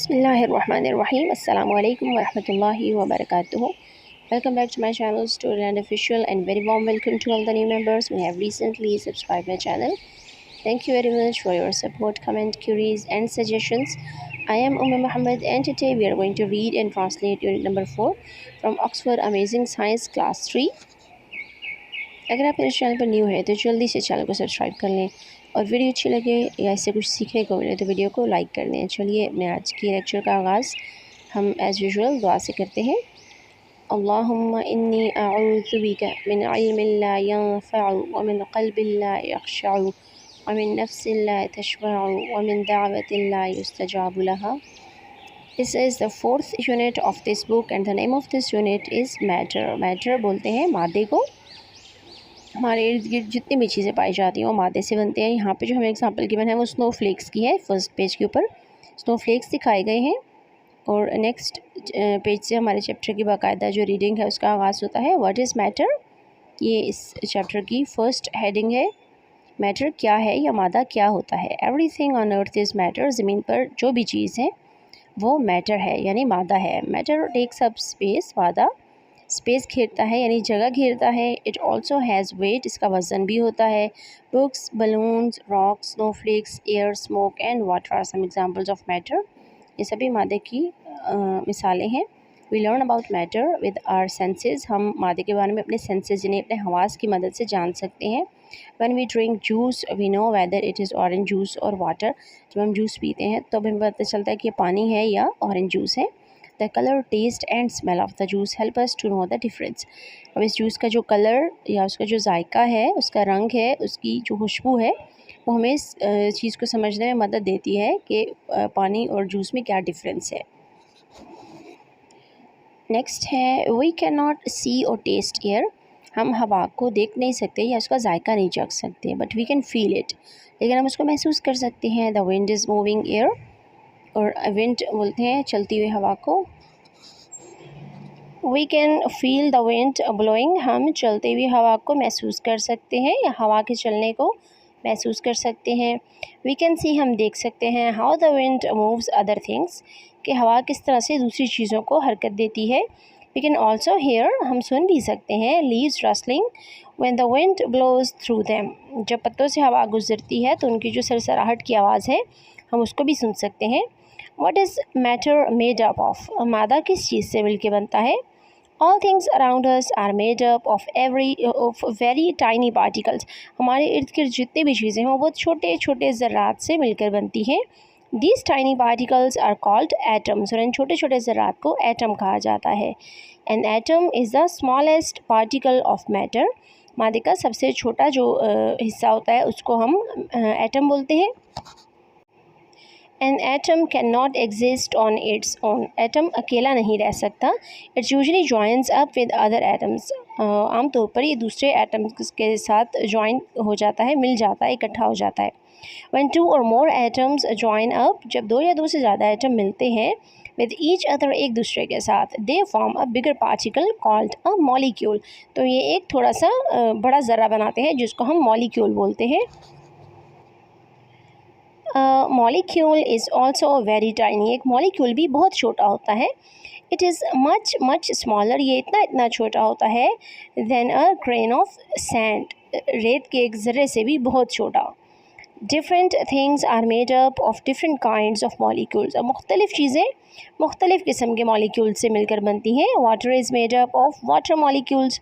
बिस्मिल्लाहिर्रहमानिर्रहीम अस्सलामु अलैकुम वरहमतुल्लाहि वबरकातुहू। Welcome back to my channel Storyland Official and very warm welcome to all the new members who have recently subscribed my channel. Thank you very much for your support, comment, queries and suggestions. I am Muhammad and today we are going to read and translate unit number 4 from Oxford Amazing Science class 3. अगर आप मेरे channel पर new है तो जल्दी से channel को subscribe कर लें और वीडियो अच्छी लगे या इससे कुछ सीखने को मिले तो वीडियो को लाइक कर दें। चलिए अपने आज की लेक्चर का आगाज़ हम एज़ यूजुअल दुआ से करते हैं। अल्लाहुम्मा इन्नी अऊज़ु बिका मिन इल्मिन ला यंफ़अु व मिन क़ल्बिन ला यख़शअउ व मिन नफ़्सिन ला तशबअु व मिन दाअवतिन ला युस्तजाबु लहा। This is the fourth unit of this book and the name of this unit is matter. Matter बोलते हैं मादे को। हमारे इर्द गिर्द जितनी भी चीज़ें पाई जाती हैं वो मादे से बनते हैं। यहाँ पे जो हमें एग्जांपल गिवन है वो स्नोफ्लेक्स की है। फर्स्ट पेज के ऊपर स्नोफ्लेक्स दिखाए गए हैं और नेक्स्ट पेज से हमारे चैप्टर की बाकायदा जो रीडिंग है उसका आगाज़ होता है। व्हाट इज़ मैटर, ये इस चैप्टर की फ़र्स्ट हेडिंग है। मैटर क्या है या मादा क्या होता है। Everything on earth is matter, ज़मीन पर जो भी चीज़ है वो मैटर है यानी मादा है। मैटर टेक्स अप स्पेस, मादा स्पेस घेरता है यानी जगह घेरता है। इट ऑल्सो हैज़ वेट, इसका वज़न भी होता है। Books, balloons, rocks, snowflakes, air, smoke and water are some examples of matter. ये सभी मादे की मिसालें हैं। We learn about matter with our senses, हम मादे के बारे में अपने सेंसेस यानी अपने हवास की मदद से जान सकते हैं। When we drink juice we know whether it is orange juice or water, जब हम जूस पीते हैं तो हमें पता चलता है कि ये पानी है या ऑरेंज जूस है। The colour, taste and smell of the juice help us to know the difference. अब इस जूस का जो कलर या उसका जो जायका है, उसका रंग है, उसकी जो खुशबू है वो हमें इस चीज़ को समझने में मदद देती है कि पानी और जूस में क्या डिफरेंस है। नेक्स्ट है वी कैन नॉट सी और टेस्ट एयर, हम हवा को देख नहीं सकते या उसका जायका नहीं चख सकते, but we can feel it, लेकिन हम उसको महसूस कर सकते हैं। The wind is moving air, और विंड बोलते हैं चलती हुई हवा को। We can feel the wind blowing, हम चलती हुई हवा को महसूस कर सकते हैं या हवा के चलने को महसूस कर सकते हैं। वी कैन सी, हम देख सकते हैं। How the wind moves other things, कि हवा किस तरह से दूसरी चीज़ों को हरकत देती है। वी कैन ऑल्सो हेयर, हम सुन भी सकते हैं। Leaves rustling when the wind blows through them, जब पत्तों से हवा गुजरती है तो उनकी जो सरसराहट की आवाज़ है हम उसको भी सुन सकते हैं। What is matter made up of, मादा किस चीज़ से मिलके बनता है। All things around us are made up of very tiny particles, हमारे इर्द गिर्द जितनी भी चीज़ें हैं वो बहुत छोटे छोटे ज़र्रात से मिलकर बनती हैं। These tiny particles are called atoms, और इन छोटे छोटे ज़र्रात को एटम कहा जाता है। An atom is the smallest particle of matter, मादे का सबसे छोटा जो हिस्सा होता है उसको हम एटम बोलते हैं। An atom cannot exist on its own, atom अकेला नहीं रह सकता। It usually joins up with other atoms, आमतौर पर ये दूसरे एटम्स के साथ ज्वाइन हो जाता है, मिल जाता है, इकट्ठा हो जाता है। When two or more atoms join up, जब दो या दो से ज़्यादा एटम मिलते हैं with each other, एक दूसरे के साथ, they form a bigger particle called a molecule, तो ये एक थोड़ा सा बड़ा ज़र्रा बनाते हैं जिसको हम molecule बोलते हैं। Molecule is also very tiny, एक मॉलिक्यूल भी बहुत छोटा होता है। It is much much smaller, ये इतना छोटा होता है than a grain of sand, रेत के एक ज़र्रे से भी बहुत छोटा। Different things are made up of different kinds of molecules, अब मुख्तलिफ़ चीज़ें मुख्तलिफ़ किस्म के मॉलिक्यूल से मिलकर बनती हैं। Water is made up of water molecules,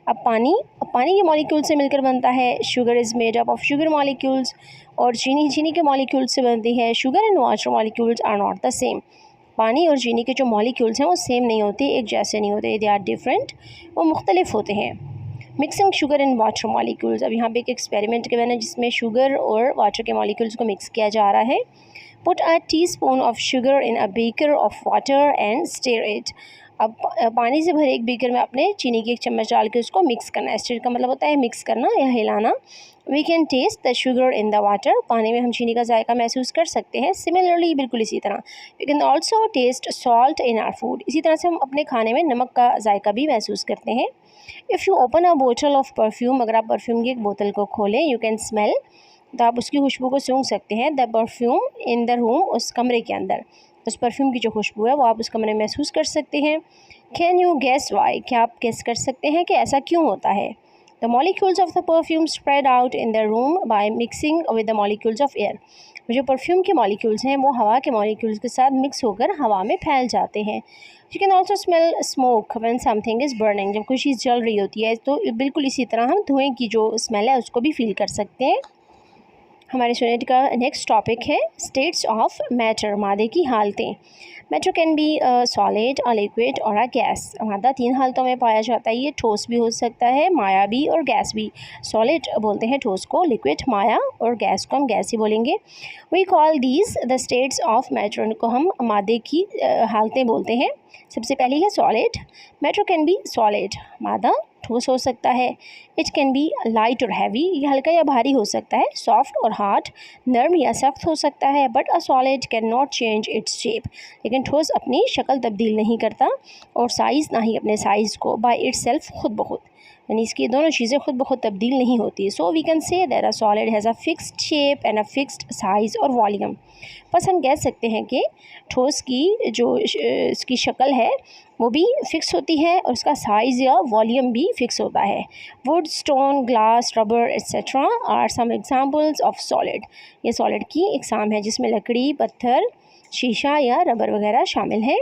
अब पानी के मॉलिक्यूल से मिलकर बनता है। Sugar is made up of sugar molecules, और चीनी के मॉलिक्यूल से बनती है। Sugar and water molecules are not the same, पानी और चीनी के जो मॉलिक्यूल्स हैं वो सेम नहीं होते, एक जैसे नहीं होते, दे आर डिफरेंट, वो मुख्तलिफ होते हैं। Mixing sugar and water molecules, अब यहाँ पे एक एक्सपेरिमेंट के बना जिसमें शुगर और वाटर के मॉलिक्यूल्स को मिक्स किया जा रहा है। Put a teaspoon of sugar in a beaker of water and stir it, अब पानी से भरे एक बीकर में अपने चीनी की एक चम्मच डाल के उसको मिक्स करना। स्टिर का मतलब होता है मिक्स करना या हिलाना। We can taste the sugar in the water, पानी में हम चीनी का जायका महसूस कर सकते हैं। सिमिलरली, बिल्कुल इसी तरह, we can also taste salt in our food, इसी तरह से हम अपने खाने में नमक का जायका भी महसूस करते हैं। If you open a bottle of perfume, अगर आप परफ्यूम की एक बोतल को खोलें, यू कैन स्मेल, तो आप उसकी खुशबू को सूंघ सकते हैं। The perfume in the room, उस कमरे के अंदर। उस परफ्यूम की जो खुशबू है वो आप उस कमरे में महसूस कर सकते हैं। कैन यू गेस वाई, क्या आप गेस कर सकते हैं कि ऐसा क्यों होता है? The molecules of the perfume spread out in the room by mixing with the molecules of air. जो परफ्यूम के मॉलिक्यूल्स हैं वो हवा के मॉलिक्यूल्स के साथ मिक्स होकर हवा में फैल जाते हैं। You can also smell smoke when something is burning, जब कोई चीज़ जल रही होती है तो बिल्कुल इसी तरह हम धुएँ की जो स्मेल है उसको भी फील कर सकते हैं। हमारे यूनिट का नेक्स्ट टॉपिक है स्टेट्स ऑफ मैटर, मादे की हालतें। Matter can be solid, a liquid और अ गैस। मादा 3 हालतों में पाया जाता है। ये ठोस भी हो सकता है, माया भी और गैस भी। सॉलिड बोलते हैं ठोस को, लिक्विड माया और गैस को हम गैस ही बोलेंगे। We call these the states of matter, उनको हम मादे की हालतें बोलते हैं। सबसे पहली है solid. Matter can be solid, मादा ठोस हो सकता है। इट कैन बी लाइट और हैवी, ये हल्का या भारी हो सकता है। सॉफ्ट और हार्ड, नर्म या सख्त हो सकता है। But a solid can not change its shape, लेकिन ठोस अपनी शक्ल तब्दील नहीं करता और साइज़ ना ही अपने साइज़ को, बाय इटसेल्फ, खुद ब खुद, यानी इसकी दोनों चीज़ें खुद ब खुद तब्दील नहीं होती। So we can say that a solid has a fixed shape and a fixed size और वॉल्यूम। बस हम कह सकते हैं कि ठोस की जो इसकी शक्ल है वो भी फिक्स होती है और उसका साइज़ या वॉल्यूम भी फिक्स होता है। Wood, stone, glass, rubber etcetera are some examples of solid. ये सॉलिड की इकसाम है जिसमें लकड़ी, पत्थर, शीशा या रबर वगैरह शामिल हैं।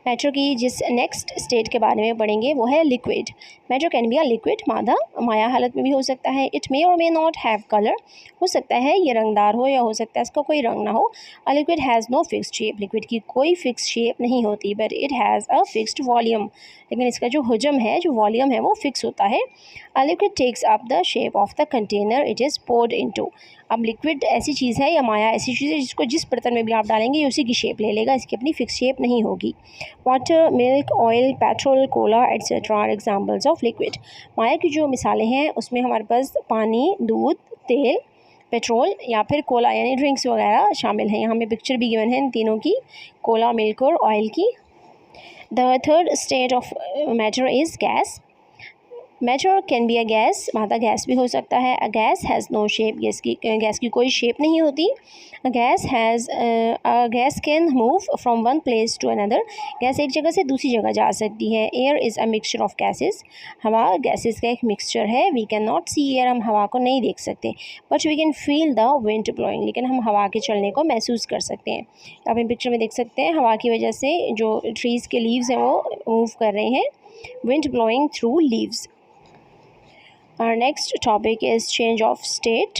मैटर की जिस नेक्स्ट स्टेट के बारे में पढ़ेंगे वो है liquid. Matter can be a liquid, मादा माया हालत में भी हो सकता है। इट मे और मे नॉट हैव कलर, हो सकता है ये रंगदार हो या हो सकता है इसका कोई रंग ना हो। A liquid has no fixed shape, liquid की कोई फिक्स शेप नहीं होती। But it has a fixed volume, लेकिन इसका जो हजम है, जो वॉल्यूम है वो फिक्स होता है। A liquid takes up the shape of the container it is poured into. अब लिक्विड ऐसी चीज़ है या माया ऐसी चीज़ है जिसको जिस बर्तन में भी आप डालेंगे ये उसी की शेप ले लेगा, इसकी अपनी फिक्स शेप नहीं होगी। Water, milk, oil, petrol, cola etcetera are examples of liquid. माया की जो मिसालें हैं उसमें हमारे पास पानी, दूध, तेल, पेट्रोल या फिर कोला यानी ड्रिंक्स वगैरह शामिल हैं। यहाँ हमें पिक्चर भी गिवन है इन तीनों की, कोला, मिल्क और ऑयल की। The third state of matter is gas. Matter can be a gas, मादा गैस भी हो सकता है। A gas has no shape, gas की कोई शेप नहीं होती। A gas can move from one place to another, gas एक जगह से दूसरी जगह जा सकती है। Air is a mixture of gases, हवा गैसेस का एक मिक्सचर है। We can not see air, हम हवा को नहीं देख सकते। But we can feel the wind blowing, लेकिन हम हवा के चलने को महसूस कर सकते हैं। आप इन पिक्चर में देख सकते हैं हवा की वजह से जो ट्रीज़ के लीव्स हैं वो मूव कर रहे हैं, wind blowing through leaves. Our next topic is change of state,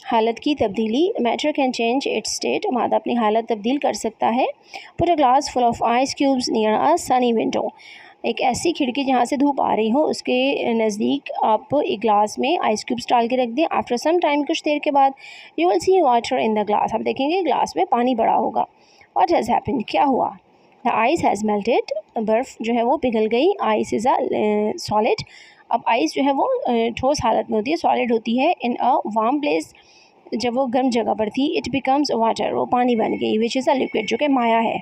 हालत की तब्दीली। Matter can change its state, मादा अपनी हालत तब्दील कर सकता है। Put a glass full of ice cubes near a Sunny window, एक ऐसी खिड़की जहाँ से धूप आ रही हो उसके नज़दीक आप एक ग्लास में आइस क्यूब्स डाल के रख दें। आफ्टर सम टाइम, कुछ देर के बाद, you will see water in the glass, आप देखेंगे ग्लास में पानी पड़ा होगा। व्हाट हैज़ हैपेंड, क्या हुआ? द आइस हैज़ मेल्टेड, बर्फ़ जो है वो पिघल गई। आइस इज़ अ सॉलिड, अब आइस जो है वो ठोस हालत में होती है, सॉलिड होती है। इन अ वार्म प्लेस, जब वो गर्म जगह पर थी, इट बिकम्स वाटर, वो पानी बन गई। विच इज़ अ लिक्विड, जो कि माया है।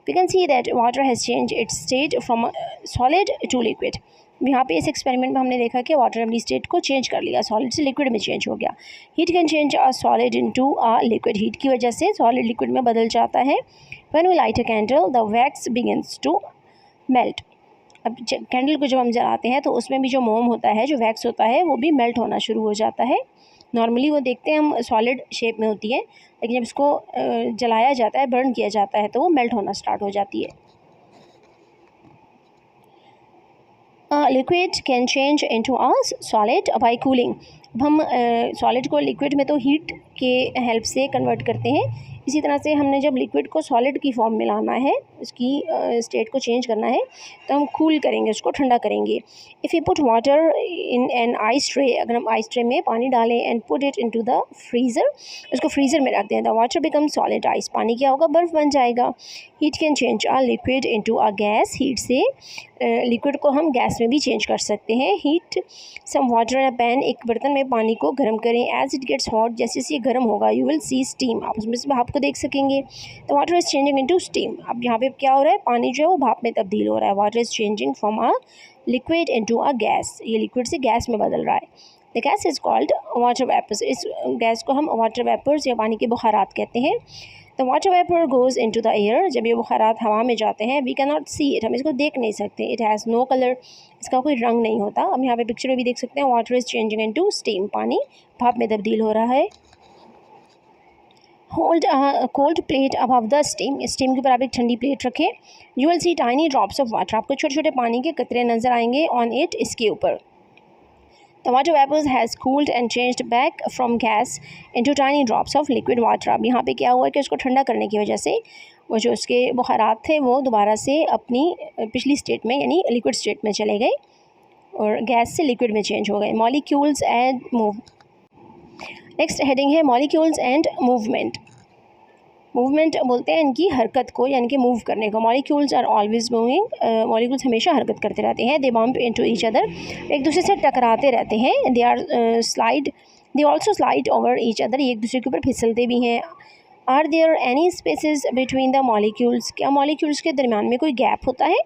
We can see that water has change its state from solid to liquid. यहाँ पे इस एक्सपेरिमेंट में हमने देखा कि वाटर अपनी स्टेट को चेंज कर लिया, सॉलिड से लिक्विड में चेंज हो गया। Heat can change a solid into a liquid, heat की वजह से सॉलिड लिक्विड में बदल जाता है। When we light a candle the wax begins to melt, अब कैंडल को जब हम जलाते हैं तो उसमें भी जो मोम होता है, जो वैक्स होता है, वो भी मेल्ट होना शुरू हो जाता है। नॉर्मली वो देखते हैं हम सॉलिड शेप में होती है, लेकिन जब इसको जलाया जाता है, बर्न किया जाता है, तो वो मेल्ट होना स्टार्ट हो जाती है। Liquid can change into a solid bye cooling. अब हम सॉलिड को लिक्विड में तो हीट के हेल्प से कन्वर्ट करते हैं, इसी तरह से हमने जब लिक्विड को सॉलिड की फॉर्म में लाना है, उसकी स्टेट को चेंज करना है, तो हम कूल करेंगे, उसको ठंडा करेंगे। If you put water in an ice tray, अगर हम आइस ट्रे में पानी डालें and put it into the freezer, उसको फ्रीज़र में रख दें, the water become solid ice, पानी क्या होगा, बर्फ़ बन जाएगा। Heat can change a liquid into a gas, heat से लिक्विड को हम गैस में भी चेंज कर सकते हैं। Heat some water in a pan, एक बर्तन में पानी को गर्म करें। एज इट गेट्स हॉट, जैसे जैसे ये गर्म होगा, यू विल सी स्टीम, आप उसमें से भाप को देख सकेंगे। The water is changing into steam, अब यहाँ पे क्या हो रहा है, पानी जो है वो भाप में तब्दील हो रहा है। Water is changing from a liquid into a gas, ये लिक्विड से गैस में बदल रहा है। The gas is called water vapours, इस गैस को हम वाटर वेपर्स या पानी के बुखारात कहते हैं। The water vapour goes into the air, जब ये बुखारात हवा में जाते हैं, we can not see it, हम इसको देख नहीं सकते, इट हैज़ नो कलर, इसका कोई रंग नहीं होता। हम यहाँ पे पिक्चर में भी देख सकते हैं, water is changing into steam, पानी भाप में तब्दील हो रहा है। Hold cold plate above the steam, steam के ऊपर आप एक ठंडी प्लेट रखें। You will see tiny drops of water, आपको छोटे छोटे पानी के कतरे नज़र आएंगे ऑन इट, इसके ऊपर। The water vapors has cooled and changed back from gas into tiny drops of liquid water। अब यहाँ पे क्या हुआ कि उसको ठंडा करने की वजह से वो जो उसके बुखारात थे वो दोबारा से अपनी पिछली स्टेट में यानी लिक्विड स्टेट में चले गए और गैस से लिक्विड में चेंज हो गए। Molecules and move, next heading है मॉलिक्यूल्स एंड मूवमेंट। मूवमेंट बोलते हैं इनकी हरकत को, यानी कि मूव करने को। Molecules are always moving, molecules हमेशा हरकत करते रहते हैं। They bump into each other, एक दूसरे से टकराते रहते हैं। They are slide, they also slide over each other, एक दूसरे के ऊपर फिसलते भी हैं। Are there any spaces between the molecules, क्या मॉलिक्यूल्स के दरमियान में कोई गैप होता है?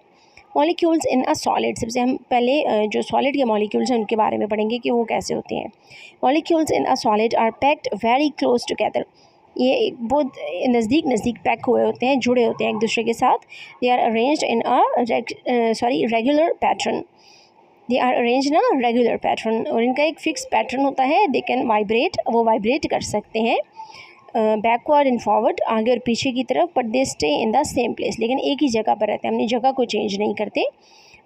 मॉलिक्यूल्स इन अ सॉलिड, सबसे हम पहले जो सॉलिड के मॉलिक्यूल्स हैं उनके बारे में पढ़ेंगे कि वो कैसे होते हैं। Molecules in a solid are packed very close together, ये बहुत नज़दीक नज़दीक पैक हुए होते हैं, जुड़े होते हैं एक दूसरे के साथ। They are arranged in a regular pattern, they are arrange in a regular pattern, और इनका एक फ़िक्स पैटर्न होता है। दे कैन वाइब्रेट, वो वाइब्रेट कर सकते हैं बैकवर्ड एंड फॉरवर्ड, आगे और पीछे की तरफ। But they stay in the same place, लेकिन एक ही जगह पर रहते हैं, अपनी जगह को चेंज नहीं करते।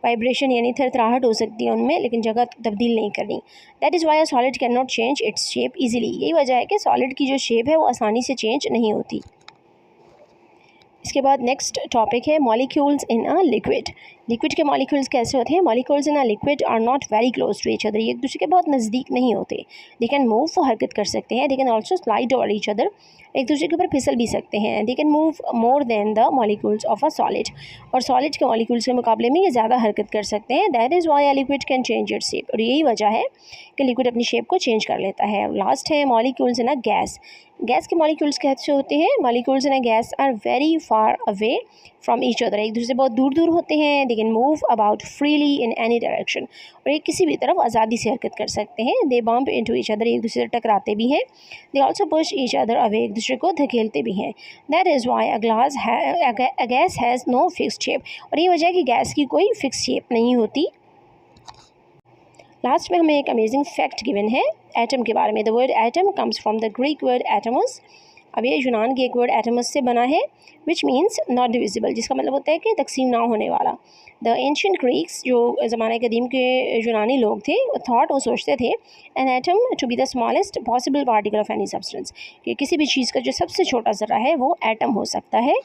वाइब्रेशन यानी थरथराहट हो सकती है उनमें, लेकिन जगह तब्दील नहीं करनी। That is why a solid can not change its shape easily, यही वजह है कि सॉलिड की जो शेप है वो आसानी से चेंज नहीं होती। इसके बाद नेक्स्ट टॉपिक है molecules in a liquid. Liquid के मॉलिक्यूल्स कैसे होते हैं? Molecules in a liquid are not very close to each other, ये एक दूसरे के बहुत नज़दीक नहीं होते। दे कैन मूव, वो हरकत कर सकते हैं। They can also slide over each other, एक दूसरे के ऊपर फिसल भी सकते हैं। They can move more than the molecules of a solid, और सॉलिड के मॉलिक्यूल्स के मुकाबले में ये ज़्यादा हरकत कर सकते हैं। That is why a liquid can change its shape, और यही वजह है कि लिक्विड अपनी शेप को चेंज कर लेता है। लास्ट है molecules in a gas. Gas के मॉलिक्यूल्स कैसे होते हैं? Molecules in a gas are very far away from each other, एक दूसरे से बहुत दूर दूर होते हैं। They can move about freely in any direction, और ये किसी भी तरफ आज़ादी से हरकत कर सकते हैं। They bump into each other, एक दूसरे से टकराते भी हैं। They also push each other away, एक दूसरे को धकेलते भी हैं। That is why a gas has no fixed shape, और ये वजह है कि गैस की कोई फिक्स शेप नहीं होती। लास्ट में हमें एक अमेजिंग फैक्ट गिवन है एटम के बारे में। The word atom comes from the Greek word atoms, अब ये यूनान के एक वर्ड एटमस से बना है, विच मीन्स नॉट डिविजिबल, जिसका मतलब होता है कि तकसीम ना होने वाला। द एंशियंट ग्रीक्स, जो ज़माने कदीम के यूनानी लोग थे, थॉट, वो सोचते थे an atom to be the smallest possible particle of any substance, कि किसी भी चीज़ का जो सबसे छोटा ज़रा है वो एटम हो सकता है।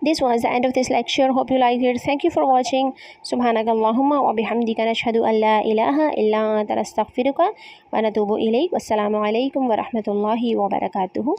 This was the end of this lecture. Hope you liked it. Thank you for watching. Subhanakallahumma wa bihamdika nashhadu an la ilaha illa anta nastaghfiruka wa natubu ilayk. Wassalamu alaikum wa rahmatullahi wa barakatuhu.